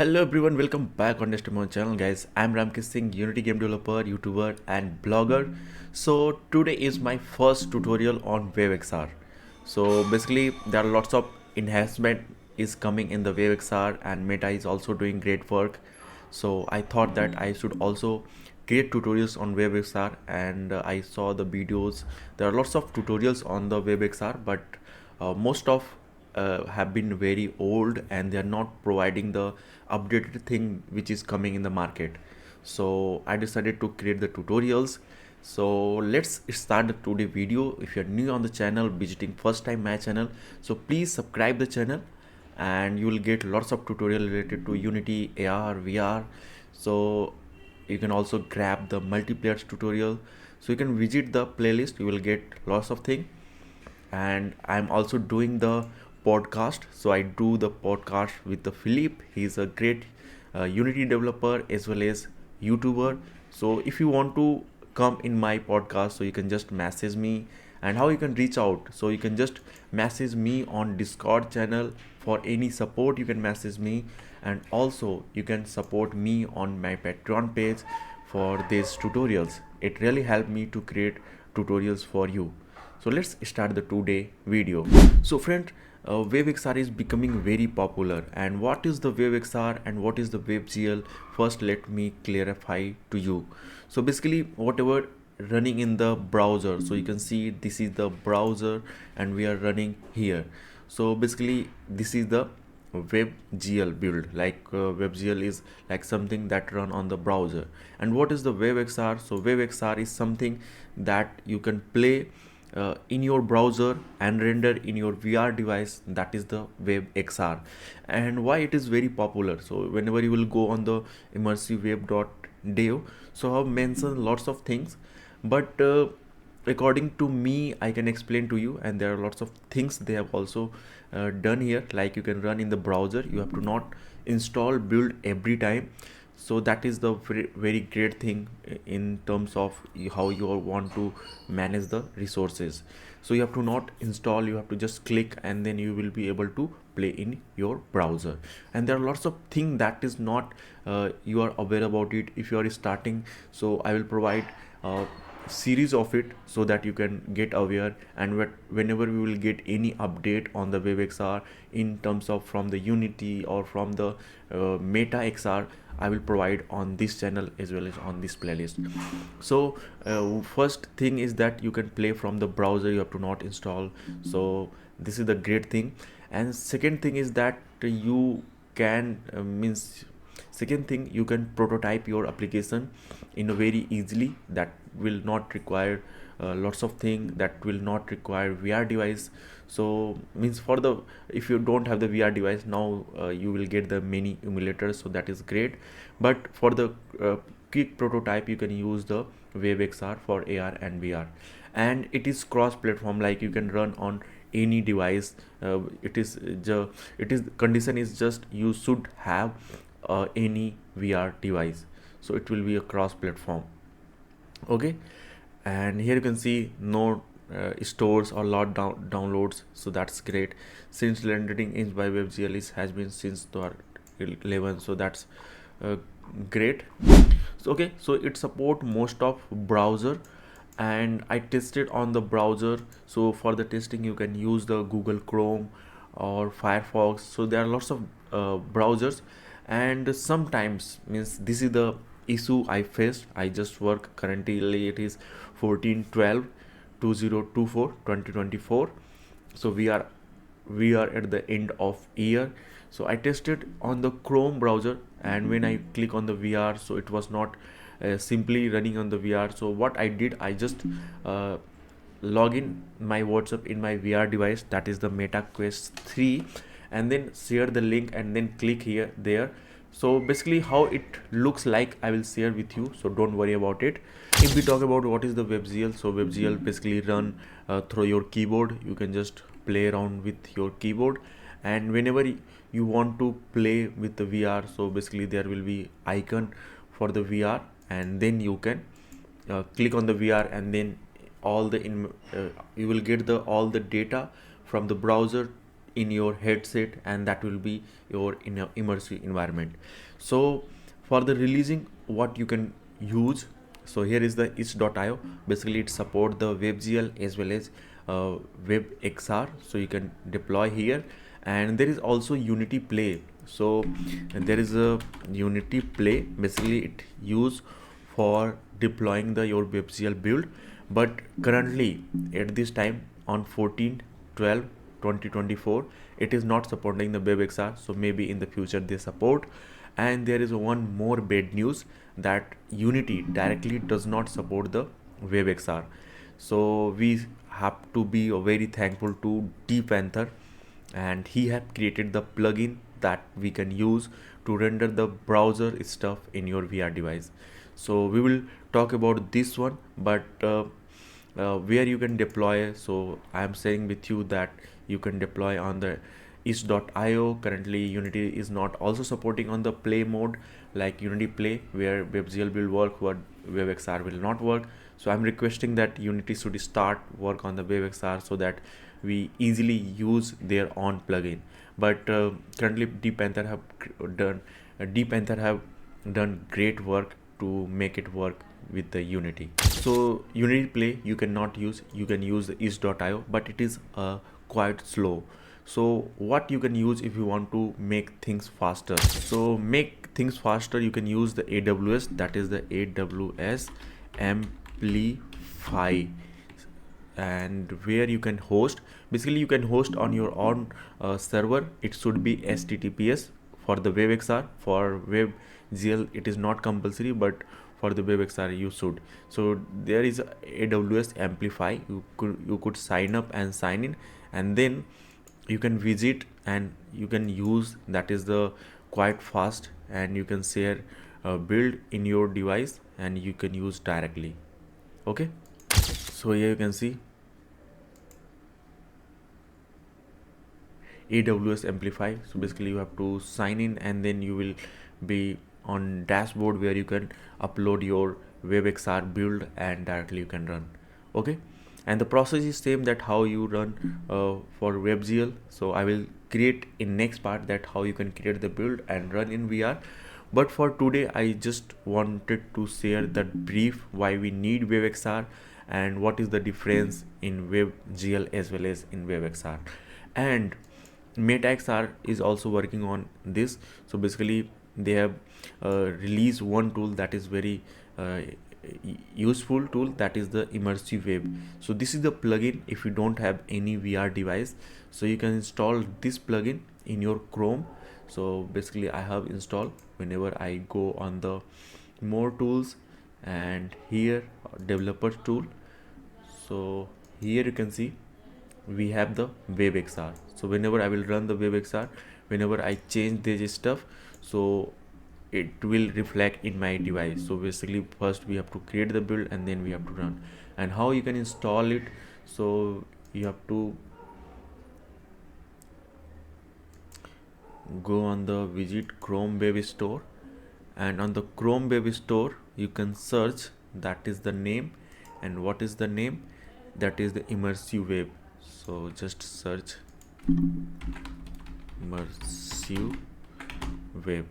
Hello everyone, welcome back on this channel guys. I'm Ramkesh Singh, Unity game developer, YouTuber and blogger. So today is my first tutorial on WebXR. So basically there are lots of enhancement is coming in the WebXR and Meta is also doing great work. So I thought that I should also create tutorials on WebXR and I saw the videos. There are lots of tutorials on the WebXR, but most of have been very old and they are not providing the updated thing which is coming in the market. So I decided to create the tutorials. So let's start the today video. If you're new on the channel, visiting first time my channel, so please subscribe the channel and you will get lots of tutorial related to Unity, AR, VR. So you can also grab the multiplayer tutorial, so you can visit the playlist, you will get lots of things. And I'm also doing the podcast, so I do the podcast with the Philip. He's a great Unity developer as well as YouTuber. So if you want to come in my podcast, so you can just message me. And how you can reach out, so you can just message me on Discord channel. For any support you can message me, and also you can support me on my Patreon page for these tutorials. It really helped me to create tutorials for you. So let's start the today video. So friend, WebXR is becoming very popular. And what is the WebXR and what is the Webgl? First let me clarify to you. So basically whatever running in the browser, so you can see this is the browser and we are running here. So basically this is the WebGL build, like WebGL is like something that run on the browser. And what is the WebXR? So WebXR is something that you can play in your browser and render in your VR device. That is the WebXR. And why it is very popular, so whenever you will go on the immersiveweb.dev, so I've mentioned lots of things, but according to me I can explain to you, and there are lots of things they have also done here. Like you can run in the browser, you have to not install build every time. So that is the very great thing in terms of how you want to manage the resources. So you have to not install, you have to just click and then you will be able to play in your browser. And there are lots of things that is not you are aware about it if you are starting. So I will provide series of it so that you can get aware, and whenever we will get any update on the WebXR in terms of from the Unity or from the Meta XR, I will provide on this channel as well as on this playlist. So first thing is that you can play from the browser, you have to not install. So this is the great thing. And second thing is that you can second thing, you can prototype your application in a very easily. That will not require lots of things, that will not require VR device. So means for the, if you don't have the VR device now, you will get the many emulators, so that is great. But for the quick prototype you can use the WebXR for AR and VR. And it is cross platform, like you can run on any device. It is condition is just you should have any VR device, so it will be a cross platform. Okay. And here you can see no stores or lot downloads, so that's great. Since rendering is by WebGL has been since 2011, so that's great. So okay, so it support most of browser, and I tested on the browser. So for the testing you can use the Google Chrome or Firefox. So there are lots of browsers, and sometimes means this is the issue I faced. I just work currently, it is 14/12 2024 2024. So we are at the end of year. So I tested on the Chrome browser, and when I click on the VR, so it was not simply running on the VR. So what I did, I just log in my WhatsApp in my VR device, that is the Meta Quest 3, and then share the link and then click here there. So basically how it looks like I will share with you, so don't worry about it. If we talk about what is the WebGL, so WebGL basically run through your keyboard. You can just play around with your keyboard, and whenever you want to play with the VR, so basically there will be icon for the VR, and then you can click on the VR, and then all the you will get the all the data from the browser in your headset, and that will be your in a immersive environment. So for the releasing, what you can use, so here is the itch.io. Basically it support the WebGL as well as WebXR, so you can deploy here. And there is also Unity Play. So there is a Unity Play, basically it used for deploying the your WebGL build. But currently at this time on 14/12/2024 it is not supporting the WebXR, so maybe in the future they support. And there is one more bad news, that Unity directly does not support the WebXR. So we have to be very thankful to dpanther, and he have created the plugin that we can use to render the browser stuff in your VR device. So we will talk about this one, but where you can deploy. So I am saying with you that you can deploy on the itch.io. Currently Unity is not also supporting on the play mode like Unity Play, where WebGL will work but WebXR will not work. So I'm requesting that Unity should start work on the WebXR so that we easily use their own plugin. But currently dpanther have done great work to make it work with the Unity. So Unity Play you cannot use, you can use the itch.io, but it is quite slow. So what you can use if you want to make things faster, so make things faster you can use the AWS, that is the AWS Amplify, and where you can host. Basically you can host on your own server. It should be HTTPS for the WebXR. For WebGL it is not compulsory, but for the WebXR you should. So there is AWS Amplify. You could sign up and sign in, and then you can visit and you can use. That is the quite fast, and you can share build in your device and you can use directly. Okay, so here you can see AWS Amplify. So basically you have to sign in, and then you will be on dashboard where you can upload your WebXR build and directly you can run. Okay, and the process is same that how you run for WebGL. So I will create in next part that how you can create the build and run in VR. But for today I just wanted to share that brief why we need WebXR and what is the difference in WebGL as well as in WebXR. And MetaXR is also working on this. So basically they have released one tool that is very useful tool, that is the Immersive Web. So this is the plugin. If you don't have any VR device, so you can install this plugin in your Chrome. So basically I have installed. Whenever I go on the more tools and here developer tool, so here you can see we have the WebXR. So whenever I will run the WebXR, whenever I change this stuff, so it will reflect in my device. So basically first we have to create the build and then we have to run. And how you can install it, so you have to go on the visit Chrome Web Store, and on the Chrome Web Store you can search, that is the name. And what is the name? That is the Immersive Web. So just search Immersive Web.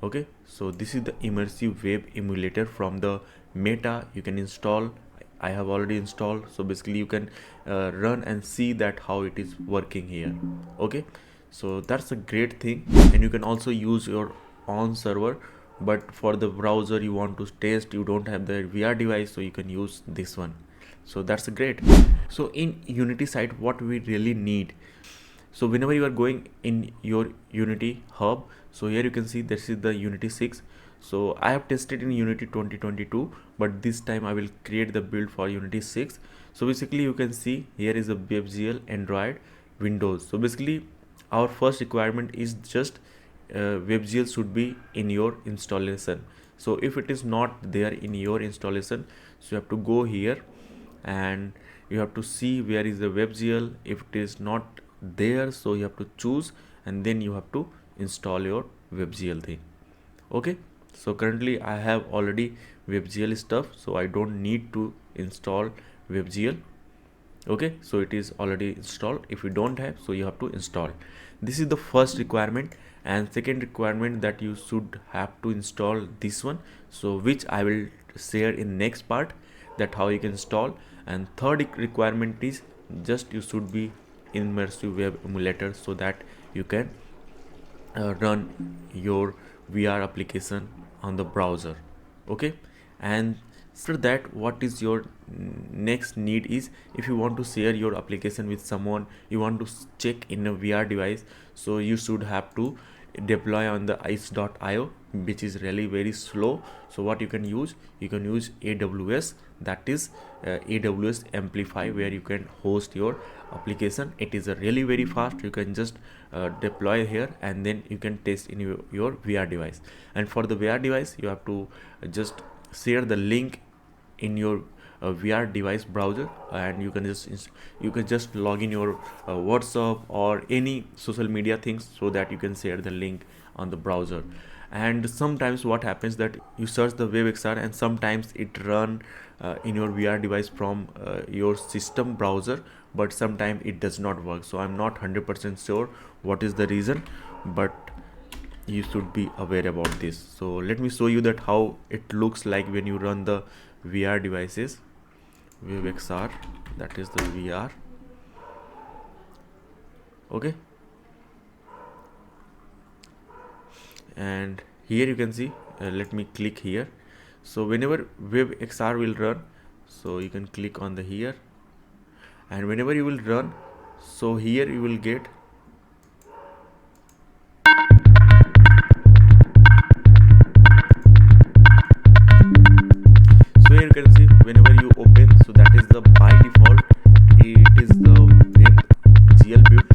Okay, so this is the Immersive Web Emulator from the Meta. You can install. I have already installed. So basically you can run and see that how it is working here. Okay, so that's a great thing. And you can also use your own server, but for the browser you want to test, you don't have the VR device, so you can use this one. So that's great. So in Unity side what we really need, so whenever you are going in your Unity hub, so here you can see this is the Unity 6. So I have tested in Unity 2022, but this time I will create the build for Unity 6. So basically you can see here is a WebGL, Android, Windows. So basically our first requirement is just WebGL should be in your installation. So if it is not there in your installation, so you have to go here and you have to see where is the WebGL. If it is not there, so you have to choose and then you have to install your WebGL thing. Okay, so currently I have already WebGL stuff, so I don't need to install WebGL. Okay, so it is already installed. If you don't have, so you have to install. This is the first requirement. And second requirement, that you should have to install this one, so which I will share in next part, that how you can install. And third requirement is just you should be immersive web emulator, so that you can run your VR application on the browser. Okay, and after that, what is your next need is, if you want to share your application with someone, you want to check in a VR device, so you should have to deploy on the ice.io, which is really very slow. So what you can use AWS, that is AWS Amplify, where you can host your application. It is a really very fast. You can just deploy here, and then you can test in your VR device. And for the VR device, you have to just share the link in your VR device browser, and you can just log in your WhatsApp or any social media things, so that you can share the link on the browser. And sometimes what happens, that you search the WebXR, and sometimes it run in your VR device from your system browser, but sometimes it does not work. So I'm not 100% sure what is the reason, but you should be aware about this. So let me show you that how it looks like when you run the VR devices. WebXR, that is the VR. Okay, and here you can see, let me click here. So whenever WebXR will run, so you can click on the here, and whenever you will run, so here you will get, so here you can see, whenever you open, so that is the by default, it is the Webgl build.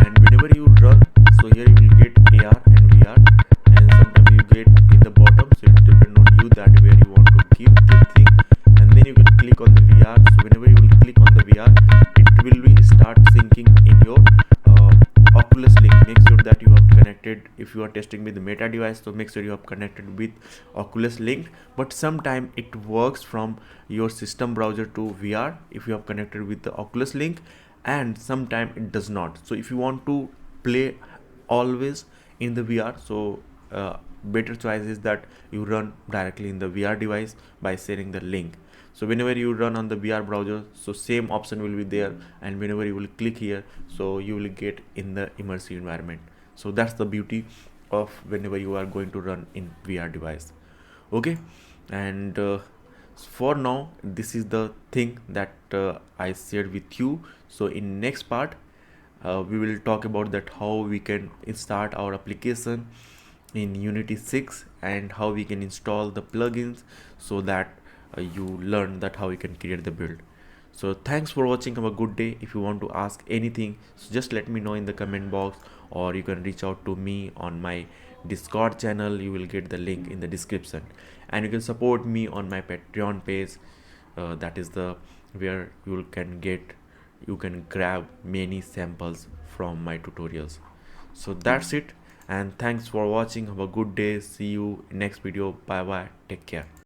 And whenever you run, so here you will get AR and VR, and sometimes you get in the bottom, so it depends on you, that where you want to keep the thing. And then you can click on the VR. So whenever you will click on the VR, it will be start syncing in your Oculus link. Make sure that you have connected. If you are testing with the Meta device, so make sure you have connected with Oculus link. But sometime it works from your system browser to VR if you have connected with the Oculus link, and sometime it does not. So if you want to play always in the VR, so better choice is that you run directly in the VR device by sharing the link. So whenever you run on the VR browser, so same option will be there, and whenever you will click here, so you will get in the immersive environment. So that's the beauty of whenever you are going to run in VR device. Okay, and for now, this is the thing that I shared with you. So in next part, we will talk about that how we can start our application in Unity 6, and how we can install the plugins, so that you learn that how you can create the build. So thanks for watching. Have a good day. If you want to ask anything, so just let me know in the comment box, or you can reach out to me on my Discord channel. You will get the link in the description, and you can support me on my Patreon page. That is the where you can grab many samples from my tutorials. So that's it, and thanks for watching. Have a good day. See you next video. Bye bye. Take care.